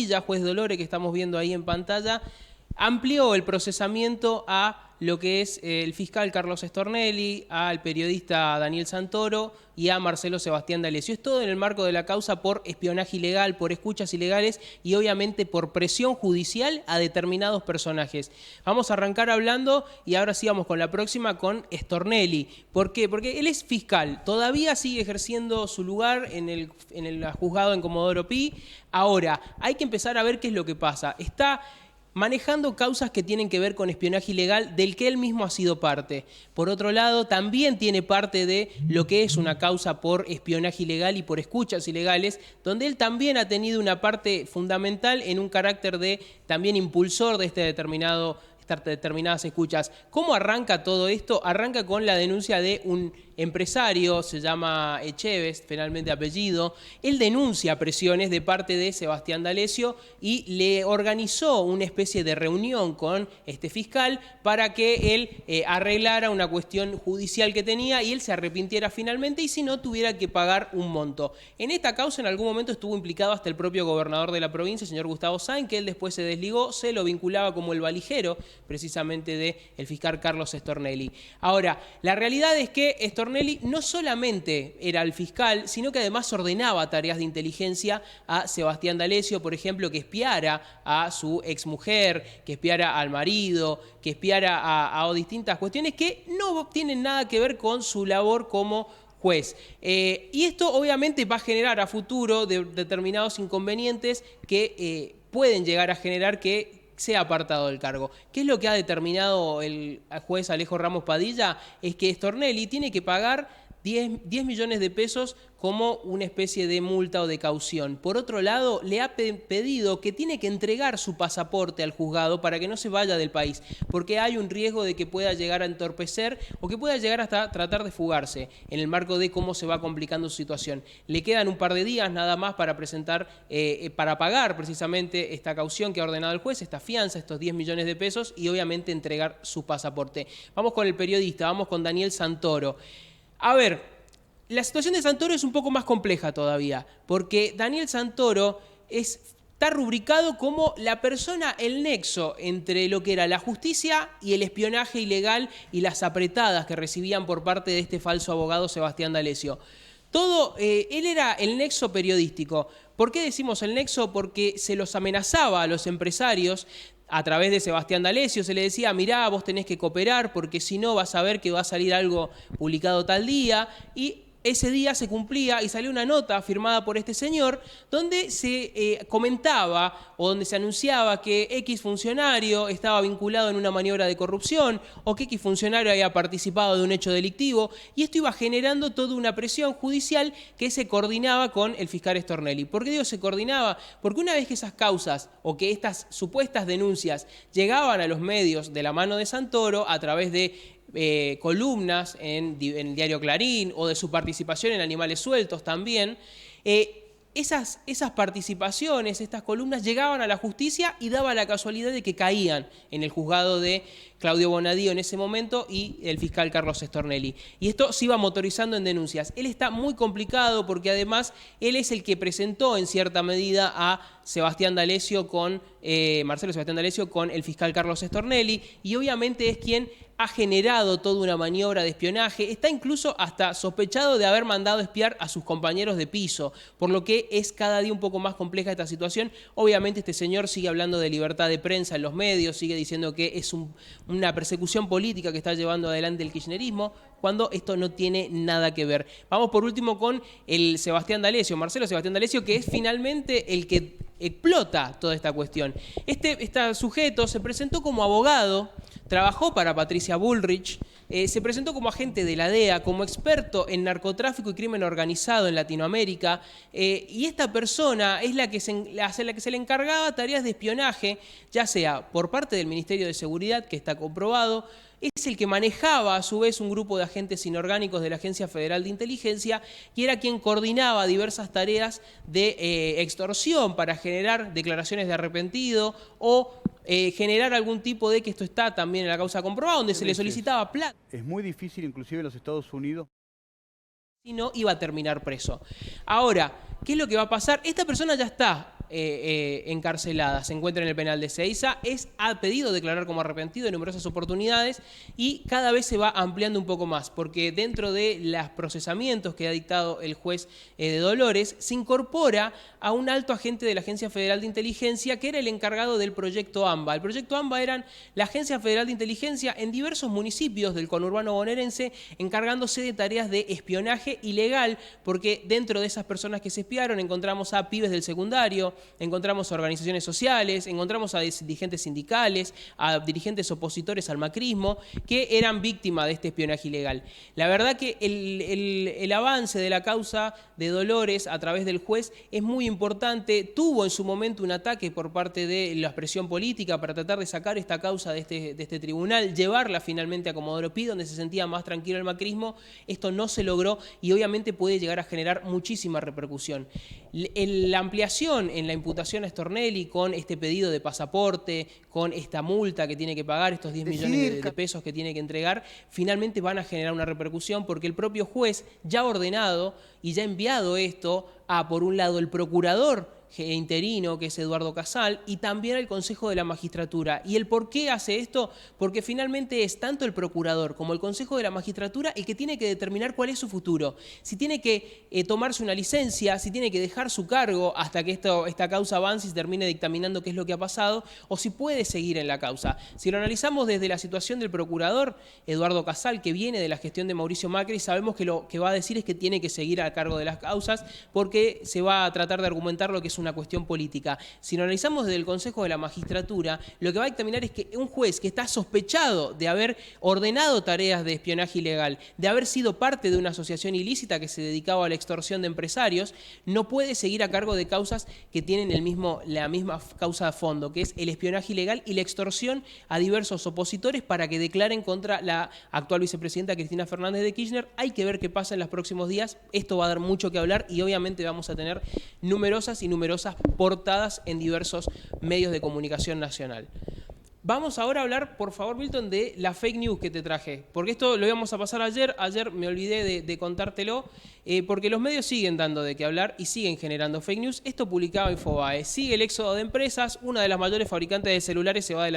Padilla, juez Dolore, que estamos viendo ahí en pantalla, amplió el procesamiento a lo que es el fiscal Carlos Stornelli, al periodista Daniel Santoro y a Marcelo Sebastián D'Alessio. Es todo en el marco de la causa por espionaje ilegal, por escuchas ilegales y obviamente por presión judicial a determinados personajes. Vamos a arrancar hablando y ahora sí vamos con la próxima, con Stornelli. ¿Por qué? Porque él es fiscal, todavía sigue ejerciendo su lugar en el juzgado en Comodoro Pi. Ahora, hay que empezar a ver qué es lo que pasa. Está manejando causas que tienen que ver con espionaje ilegal del que él mismo ha sido parte. Por otro lado, también tiene parte de lo que es una causa por espionaje ilegal y por escuchas ilegales, donde él también ha tenido una parte fundamental en un carácter de también impulsor de estas determinadas escuchas. ¿Cómo arranca todo esto? Arranca con la denuncia de un empresario, se llama Echeves, finalmente apellido. Él denuncia presiones de parte de Sebastián D'Alessio y le organizó una especie de reunión con este fiscal para que él arreglara una cuestión judicial que tenía y él se arrepintiera finalmente y si no tuviera que pagar un monto. En esta causa en algún momento estuvo implicado hasta el propio gobernador de la provincia, el señor Gustavo Sainz, que él después se desligó, se lo vinculaba como el valijero precisamente del fiscal Carlos Stornelli. Ahora, la realidad es que Stornelli no solamente era el fiscal, sino que además ordenaba tareas de inteligencia a Sebastián D'Alessio, por ejemplo, que espiara a su exmujer, que espiara al marido, que espiara a distintas cuestiones que no tienen nada que ver con su labor como juez. Y esto obviamente va a generar a futuro determinados inconvenientes que pueden llegar a generar que sea apartado del cargo. ¿Qué es lo que ha determinado el juez Alejo Ramos Padilla? Es que Stornelli tiene que pagar 10 millones de pesos como una especie de multa o de caución. Por otro lado, le ha pedido que tiene que entregar su pasaporte al juzgado para que no se vaya del país, porque hay un riesgo de que pueda llegar a entorpecer o que pueda llegar hasta tratar de fugarse en el marco de cómo se va complicando su situación. Le quedan un par de días nada más para presentar, para pagar precisamente esta caución que ha ordenado el juez, esta fianza, estos 10 millones de pesos y obviamente entregar su pasaporte. Vamos con el periodista, vamos con Daniel Santoro. A ver, la situación de Santoro es un poco más compleja todavía, porque Daniel Santoro está rubricado como la persona, el nexo entre lo que era la justicia y el espionaje ilegal y las apretadas que recibían por parte de este falso abogado Sebastián D'Alessio. Él era el nexo periodístico. ¿Por qué decimos el nexo? Porque se los amenazaba a los empresarios a través de Sebastián D'Alessio, se le decía, mirá, vos tenés que cooperar porque si no vas a ver que va a salir algo publicado tal día, y ese día se cumplía y salió una nota firmada por este señor donde se comentaba o donde se anunciaba que X funcionario estaba vinculado en una maniobra de corrupción o que X funcionario había participado de un hecho delictivo y esto iba generando toda una presión judicial que se coordinaba con el fiscal Stornelli. ¿Por qué digo se coordinaba? Porque una vez que esas causas o que estas supuestas denuncias llegaban a los medios de la mano de Santoro a través de columnas en el diario Clarín o de su participación en Animales Sueltos también, esas participaciones, estas columnas llegaban a la justicia y daba la casualidad de que caían en el juzgado de Claudio Bonadío en ese momento y el fiscal Carlos Stornelli. Y esto se iba motorizando en denuncias. Él está muy complicado porque además él es el que presentó en cierta medida a Sebastián D'Alessio Marcelo Sebastián D'Alessio con el fiscal Carlos Stornelli y obviamente es quien ha generado toda una maniobra de espionaje, está incluso hasta sospechado de haber mandado espiar a sus compañeros de piso, por lo que es cada día un poco más compleja esta situación. Obviamente este señor sigue hablando de libertad de prensa en los medios, sigue diciendo que es una persecución política que está llevando adelante el kirchnerismo, cuando esto no tiene nada que ver. Vamos por último con el Sebastián D'Alessio, Marcelo Sebastián D'Alessio, que es finalmente el que explota toda esta cuestión. Este sujeto se presentó como abogado, trabajó para Patricia Bullrich, se presentó como agente de la DEA, como experto en narcotráfico y crimen organizado en Latinoamérica, y esta persona es la que se le encargaba tareas de espionaje, ya sea por parte del Ministerio de Seguridad, que está comprobado, es el que manejaba a su vez un grupo de agentes inorgánicos de la Agencia Federal de Inteligencia y era quien coordinaba diversas tareas de extorsión para generar declaraciones de arrepentido o generar algún tipo de, que esto está también en la causa comprobada, donde se le solicitaba plata. Es muy difícil, inclusive en los Estados Unidos. Si no, iba a terminar preso. Ahora, ¿qué es lo que va a pasar? Esta persona ya está encarcelada, se encuentra en el penal de Ezeiza, ha pedido declarar como arrepentido en numerosas oportunidades y cada vez se va ampliando un poco más, porque dentro de los procesamientos que ha dictado el juez de Dolores, se incorpora a un alto agente de la Agencia Federal de Inteligencia que era el encargado del proyecto AMBA. El proyecto AMBA eran la Agencia Federal de Inteligencia en diversos municipios del conurbano bonaerense encargándose de tareas de espionaje ilegal, porque dentro de esas personas que se espiaron encontramos a pibes del secundario, encontramos a organizaciones sociales, encontramos a dirigentes sindicales, a dirigentes opositores al macrismo, que eran víctimas de este espionaje ilegal. La verdad que el avance de la causa de Dolores a través del juez es muy importante. Tuvo en su momento un ataque por parte de la presión política para tratar de sacar esta causa de este tribunal, llevarla finalmente a Comodoro Pi, donde se sentía más tranquilo el macrismo. Esto no se logró y obviamente puede llegar a generar muchísima repercusión. La ampliación en la imputación a Stornelli con este pedido de pasaporte, con esta multa que tiene que pagar, estos 10 millones de pesos que tiene que entregar, finalmente van a generar una repercusión porque el propio juez ya ha ordenado y ya ha enviado esto a, por un lado, el procurador interino, que es Eduardo Casal, y también al Consejo de la Magistratura. ¿Y el por qué hace esto? Porque finalmente es tanto el procurador como el Consejo de la Magistratura el que tiene que determinar cuál es su futuro. Si tiene que tomarse una licencia, si tiene que dejar su cargo hasta que esta causa avance y se termine dictaminando qué es lo que ha pasado, o si puede seguir en la causa. Si lo analizamos desde la situación del procurador, Eduardo Casal, que viene de la gestión de Mauricio Macri, sabemos que lo que va a decir es que tiene que seguir a cargo de las causas porque se va a tratar de argumentar lo que es una cuestión política. Si lo analizamos desde el Consejo de la Magistratura, lo que va a dictaminar es que un juez que está sospechado de haber ordenado tareas de espionaje ilegal, de haber sido parte de una asociación ilícita que se dedicaba a la extorsión de empresarios, no puede seguir a cargo de causas que tienen la misma causa de fondo, que es el espionaje ilegal y la extorsión a diversos opositores para que declaren contra la actual vicepresidenta Cristina Fernández de Kirchner. Hay que ver qué pasa en los próximos días. Esto va a dar mucho que hablar y obviamente vamos a tener numerosas portadas en diversos medios de comunicación nacional. Vamos ahora a hablar, por favor, Milton, de la fake news que te traje, porque esto lo íbamos a pasar ayer me olvidé de contártelo, porque los medios siguen dando de qué hablar y siguen generando fake news. Esto publicaba Infobae. Sigue el éxodo de empresas, una de las mayores fabricantes de celulares se va de la